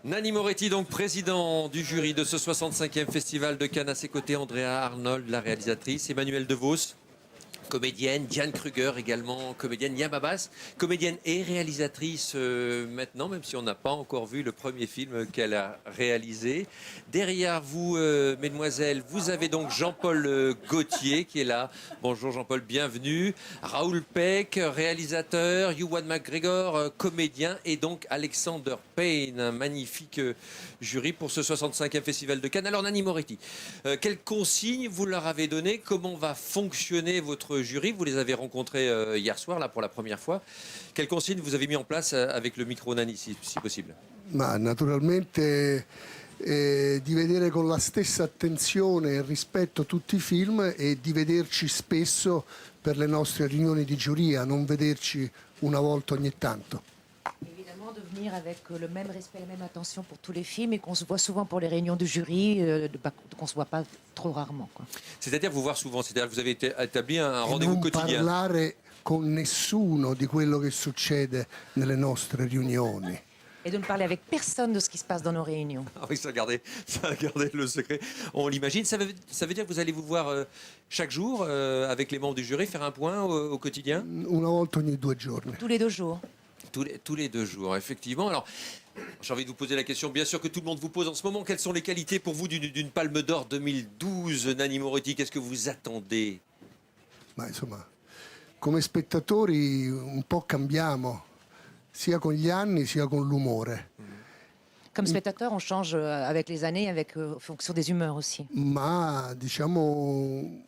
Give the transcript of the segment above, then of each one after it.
Nanni Moretti, donc président du jury de ce 65e Festival de Cannes. À ses côtés, Andrea Arnold, la réalisatrice, Emmanuelle DeVos, comédienne, Diane Kruger également, comédienne, Yam Abbas, comédienne et réalisatrice maintenant, même si on n'a pas encore vu le premier film qu'elle a réalisé. Derrière vous, mesdemoiselles, vous avez donc Jean-Paul Gaultier qui est là. Bonjour Jean-Paul, bienvenue. Raoul Peck, réalisateur, Ewan McGregor, comédien, et donc Alexander Payne, un magnifique jury pour ce 65e Festival de Cannes. Alors Nanni Moretti, quelles consignes vous leur avez données? Comment va fonctionner votre jury? Vous les avez rencontrés hier soir, là, pour la première fois. Quelles consignes vous avez mis en place avec le micro Nanni, si possible? Ma naturalmente di vedere con la stessa attenzione e rispetto tutti i film e di vederci spesso per le nostre riunioni di giuria, non vederci una volta ogni tanto. Évidemment, de venir avec le même respect, la même attention pour tous les films et qu'on se voit souvent pour les réunions du jury, qu'on ne se voit pas trop rarement. C'est-à-dire vous voir souvent, c'est-à-dire que vous avez établi un E rendez-vous non quotidien. parlare con nessuno di quello che succede nelle nostre riunioni. Et de ne parler avec personne de ce qui se passe dans nos réunions. Ah oui, ça gardait le secret. On l'imagine. Ça veut dire que vous allez vous voir chaque jour avec les membres du jury, faire un point au quotidien? Una volta ogni 2 giorni. Tous les 2 jours. Tous les 2 jours, effectivement. Alors, j'ai envie de vous poser la question, bien sûr, que tout le monde vous pose en ce moment. Quelles sont les qualités pour vous d'une Palme d'Or 2012, Nanni Moretti? Qu'est-ce que vous attendez? Ma insomma, come spettatori un po' cambiamo, sia con gli anni sia con l'umore. Comme spectateur, on change avec les années, en fonction des humeurs aussi. Ma diciamo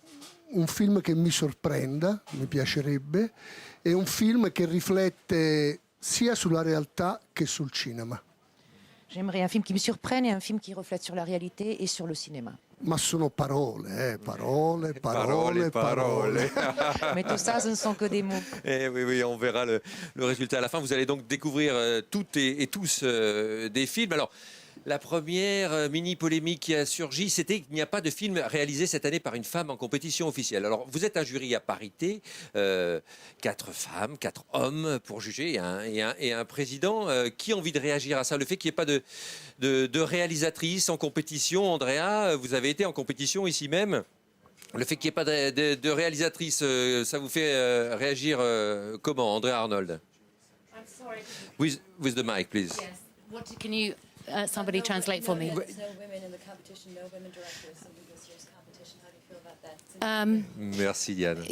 un film che mi sorprenda, mi piacerebbe, e un film che riflette sia sulla realtà che sul cinema. J'aimerais un film qui me surprenne et un film qui reflète sur la réalité et sur le cinéma. Ma sono parole, parole. Mais tout ça, ce ne sont que des mots. Oui, on verra le résultat à la fin. Vous allez donc découvrir toutes et tous des films. Alors, la première mini-polémique qui a surgi, c'était qu'il n'y a pas de film réalisé cette année par une femme en compétition officielle. Alors, vous êtes un jury à parité, 4 femmes, 4 hommes pour juger et un président. Qui a envie de réagir à ça? Le fait qu'il n'y ait pas de réalisatrice en compétition, Andrea, vous avez été en compétition ici même. Le fait qu'il n'y ait pas de réalisatrice, ça vous fait réagir comment, Andrea Arnold? I'm sorry. With the mic, please. Yes. Can you somebody translate for me? There's no women in the competition, no women directors in this year's competition. How do you feel about that? Merci, Diane.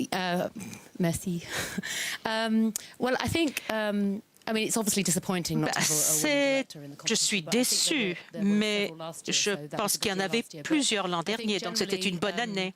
Merci. Well, I think. I mean, it's obviously disappointing not to have a woman director in the Je suis competition, but I think déçue, there were mais several last year, je so that was pense a qu'il y en good deal avait last year. But plusieurs l'an I think dernier, donc c'était une bonne generally, année.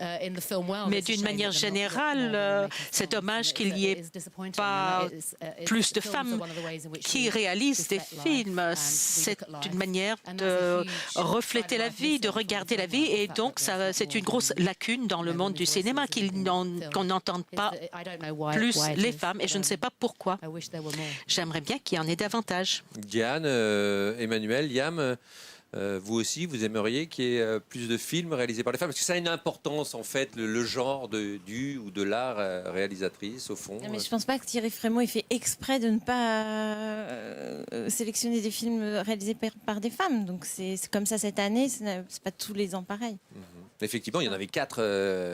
in the film world, Mais it's a d'une shame manière that there are not générale, more women making c'est films. dommage qu'il n'y ait It's disappointing. pas It's- plus de films are femmes one of the ways in which qui we réalisent des reflect life films. and we C'est look at life. une manière And de there's a huge refléter side la of life vie, de missing from regarder the la film vie, world, et the fact donc that there's c'est not une more grosse women lacune dans le monde du voices cinéma in qu'on n'entende pas I don't know why plus it les is, femmes, et je ne but, sais pas pourquoi. I wish there were more. J'aimerais bien qu'il y en ait davantage. Diane, Emmanuel, Yam, vous aussi, vous aimeriez qu'il y ait plus de films réalisés par les femmes? Parce que ça a une importance, en fait, le genre du ou de la réalisatrice, au fond. Non, mais je pense pas que Thierry Frémaux il fait exprès de ne pas sélectionner des films réalisés par des femmes. Donc c'est comme ça cette année, c'est pas tous les ans pareil. Effectivement, il y en avait 4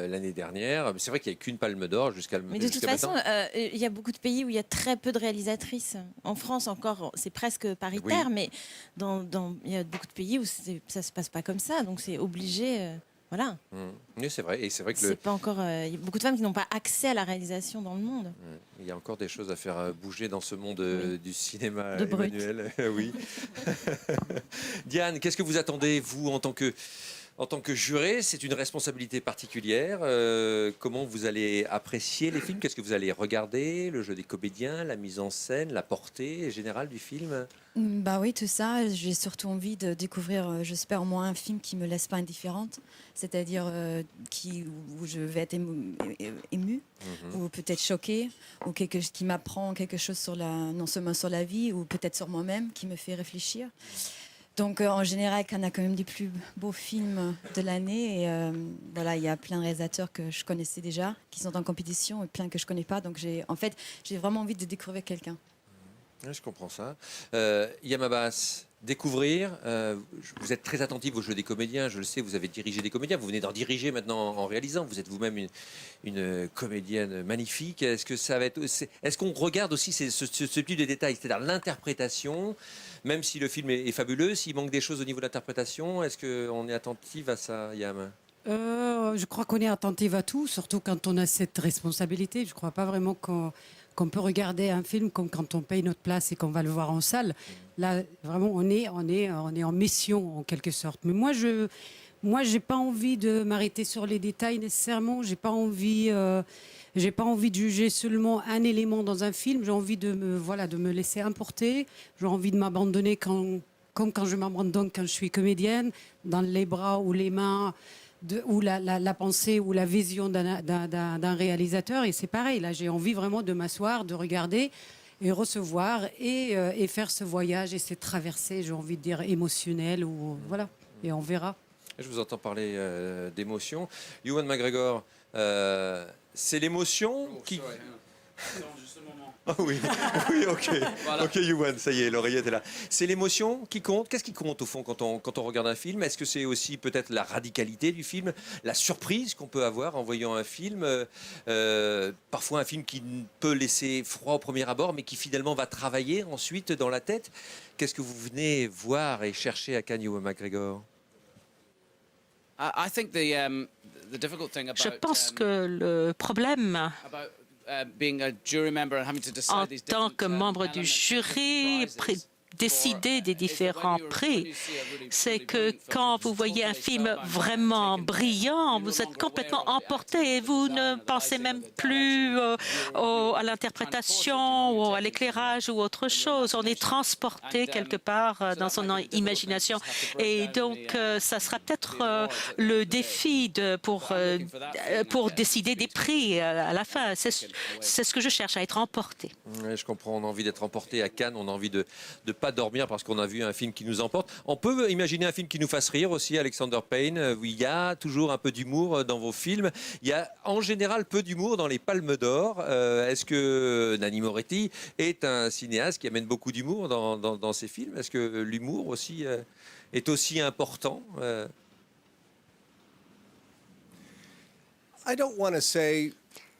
l'année dernière. C'est vrai qu'il n'y a qu'une Palme d'Or jusqu'à Mais de toute façon, il y a beaucoup de pays où il y a très peu de réalisatrices. En France encore, c'est presque paritaire, mais il y a beaucoup de pays où ça se passe pas comme ça. Donc c'est obligé. Voilà. Oui, c'est vrai. Et c'est vrai que C'est pas encore. Il y a beaucoup de femmes qui n'ont pas accès à la réalisation dans le monde. il y a encore des choses à faire bouger dans ce monde du cinéma, De brut. Emmanuel. Oui. Diane, qu'est-ce que vous attendez, vous, en tant que juré? C'est une responsabilité particulière. Comment vous allez apprécier les films? Qu'est-ce que vous allez regarder? Le jeu des comédiens, la mise en scène, la portée générale du film? Bah oui, tout ça. J'ai surtout envie de découvrir, j'espère au moins un film qui me laisse pas indifférente, c'est-à-dire où je vais être émue, ou peut-être choquée, ou qui m'apprend quelque chose non seulement sur la vie, ou peut-être sur moi-même, qui me fait réfléchir. Donc en général, Cannes a quand même des plus beaux films de l'année. Et voilà, il y a plein de réalisateurs que je connaissais déjà, qui sont en compétition, et plein que je connais pas. Donc j'ai vraiment envie de découvrir quelqu'un. Oui, je comprends ça. Yam Abbas, découvrir. Vous êtes très attentif au jeu des comédiens, je le sais, vous avez dirigé des comédiens, vous venez d'en diriger maintenant en réalisant. Vous êtes vous-même une comédienne magnifique. Est-ce que ça va être, est-ce qu'on regarde aussi ce type de détails, c'est-à-dire l'interprétation, même si le film est fabuleux, s'il manque des choses au niveau de l'interprétation, est-ce qu'on est attentif à ça, Yam? Je crois qu'on est attentif à tout, surtout quand on a cette responsabilité. Je ne crois pas vraiment qu'on peut regarder un film comme quand on paye notre place et qu'on va le voir en salle. Là, vraiment, on est en mission en quelque sorte. Mais moi, j'ai pas envie de m'arrêter sur les détails nécessairement. J'ai pas envie de juger seulement un élément dans un film. J'ai envie de me laisser emporter. J'ai envie de m'abandonner comme quand je m'abandonne quand je suis comédienne, dans les bras ou les mains. Ou la pensée ou la vision d'un réalisateur. Et c'est pareil, là j'ai envie vraiment de m'asseoir, de regarder et recevoir et faire ce voyage et cette traversée, j'ai envie de dire, émotionnelle. Voilà, et on verra. Je vous entends parler d'émotion. Ewan McGregor, c'est l'émotion qui... Ah oui, oui, ok. Voilà. Ok, Ewan, ça y est, l'oreillette est là. C'est l'émotion qui compte. Qu'est-ce qui compte au fond quand on regarde un film? Est-ce que c'est aussi peut-être la radicalité du film, la surprise qu'on peut avoir en voyant un film, parfois un film qui peut laisser froid au premier abord, mais qui finalement va travailler ensuite dans la tête? Qu'est-ce que vous venez voir et chercher à Cannes, Ewan McGregor? Je pense que le problème en tant que membre du jury, décider des différents prix, c'est que quand vous voyez un film vraiment brillant, vous êtes complètement emporté et vous ne pensez même plus à l'interprétation ou à l'éclairage ou autre chose. On est transporté quelque part dans son imagination. Et donc, ça sera peut-être le défi pour décider des prix à la fin. C'est ce que je cherche, à être emporté. Oui, je comprends. On a envie d'être emporté à Cannes. On a envie de pas dormir parce qu'on a vu un film qui nous emporte. On peut imaginer un film qui nous fasse rire aussi, Alexander Payne. Où il y a toujours un peu d'humour dans vos films. Il y a en général peu d'humour dans les Palmes d'Or. Est-ce que Nanni Moretti est un cinéaste qui amène beaucoup d'humour dans ses films? Est-ce que l'humour aussi est aussi important? I don't want to say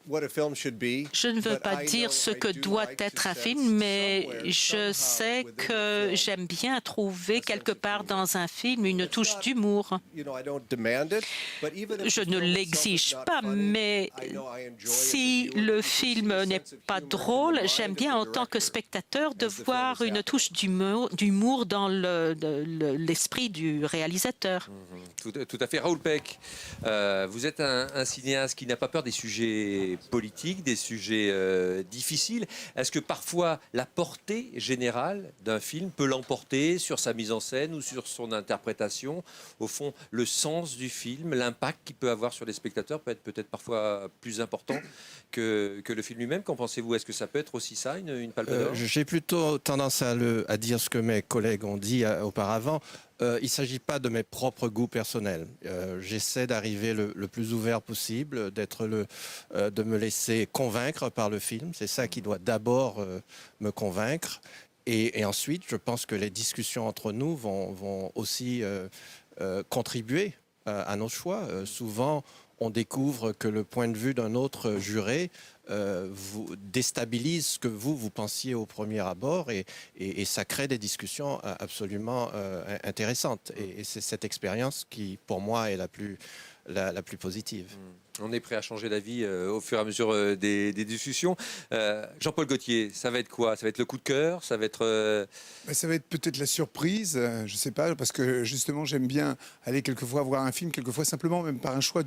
Je ne veux pas dire ce que doit être un film, mais je sais que j'aime bien trouver quelque part dans un film une touche d'humour. Je ne l'exige pas, mais si le film n'est pas drôle, j'aime bien en tant que spectateur de voir une touche d'humour dans l'esprit du réalisateur. Tout à fait. Raoul Peck, vous êtes un cinéaste qui n'a pas peur des sujets politiques, des sujets difficiles. Est-ce que parfois la portée générale d'un film peut l'emporter sur sa mise en scène ou sur son interprétation? Au fond, le sens du film, l'impact qu'il peut avoir sur les spectateurs peut être peut-être parfois plus important que le film lui-même. Qu'en pensez-vous? Est-ce que ça peut être aussi ça, une Palme d'Or? J'ai plutôt tendance à dire ce que mes collègues ont dit auparavant. Il ne s'agit pas de mes propres goûts personnels. J'essaie d'arriver le plus ouvert possible, de me laisser convaincre par le film. C'est ça qui doit d'abord me convaincre. Et ensuite, je pense que les discussions entre nous vont aussi contribuer à nos choix. Souvent, on découvre que le point de vue d'un autre juré vous déstabilise ce que vous pensiez au premier abord et ça crée des discussions absolument intéressantes. Et c'est cette expérience qui, pour moi, est la plus positive. On est prêt à changer d'avis au fur et à mesure des discussions. Jean-Paul Gaultier, ça va être quoi? Ça va être le coup de cœur? Ça va être... Ça va être peut-être la surprise, je ne sais pas, parce que justement j'aime bien aller quelquefois voir un film, quelquefois simplement même par un choix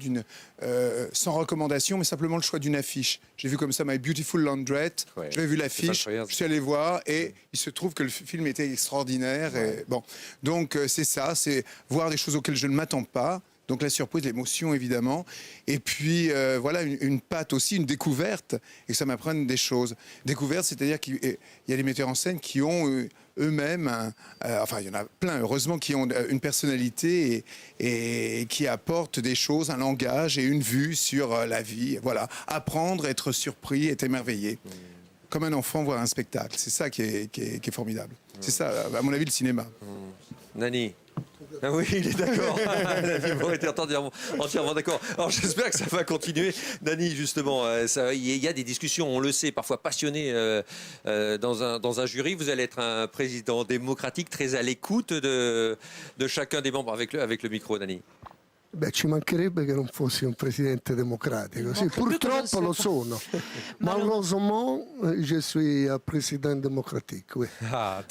sans recommandation, mais simplement le choix d'une affiche. J'ai vu comme ça My Beautiful Laundrette, ouais, j'avais vu l'affiche, je suis allé voir et il se trouve que le film était extraordinaire. Ouais. Et, bon, donc c'est ça, c'est voir des choses auxquelles je ne m'attends pas. Donc la surprise, l'émotion évidemment, et puis voilà une patte aussi, une découverte, et que ça m'apprenne des choses. Découverte, c'est-à-dire qu'il y a des metteurs en scène qui ont eux-mêmes, enfin il y en a plein heureusement, qui ont une personnalité et qui apportent des choses, un langage et une vue sur la vie. Voilà, apprendre, être surpris, être émerveillé. Comme un enfant voir un spectacle, c'est ça qui est formidable. C'est ça, à mon avis, le cinéma. Nani. Ah oui, il est d'accord. Nani Moretti est entièrement d'accord. Alors j'espère que ça va continuer. Nani, justement, il y a des discussions, on le sait, parfois passionnées dans un jury. Vous allez être un président démocratique très à l'écoute de chacun des membres avec le micro, Nani. Beh, ci mancherebbe che non fossi un presidente democratico. Sì, purtroppo lo sono. Malheureusement, je suis un président démocratique. Oui. Ah,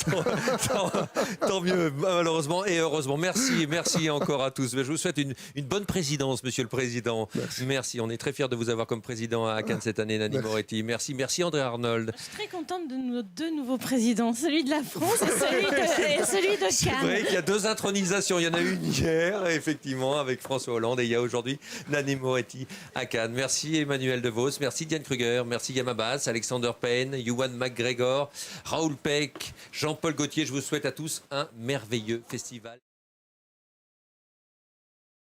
tant mieux, malheureusement et heureusement. Merci encore à tous. Je vous souhaite une bonne présidence, Monsieur le Président. Merci. On est très fiers de vous avoir comme président à Cannes cette année, Nani Moretti. Merci André Arnold. Je suis très contente de nos 2 nouveaux présidents, celui de la France et celui de Cannes. C'est vrai qu'il y a 2 intronisations. Il y en a une hier, effectivement, avec François Hollande, et il y a aujourd'hui Nani Moretti à Cannes. Merci Emmanuel DeVos, merci Diane Kruger, merci Yam Abbas, Alexander Payne, Ewan McGregor, Raoul Peck, Jean-Paul Gaultier. Je vous souhaite à tous un merveilleux festival.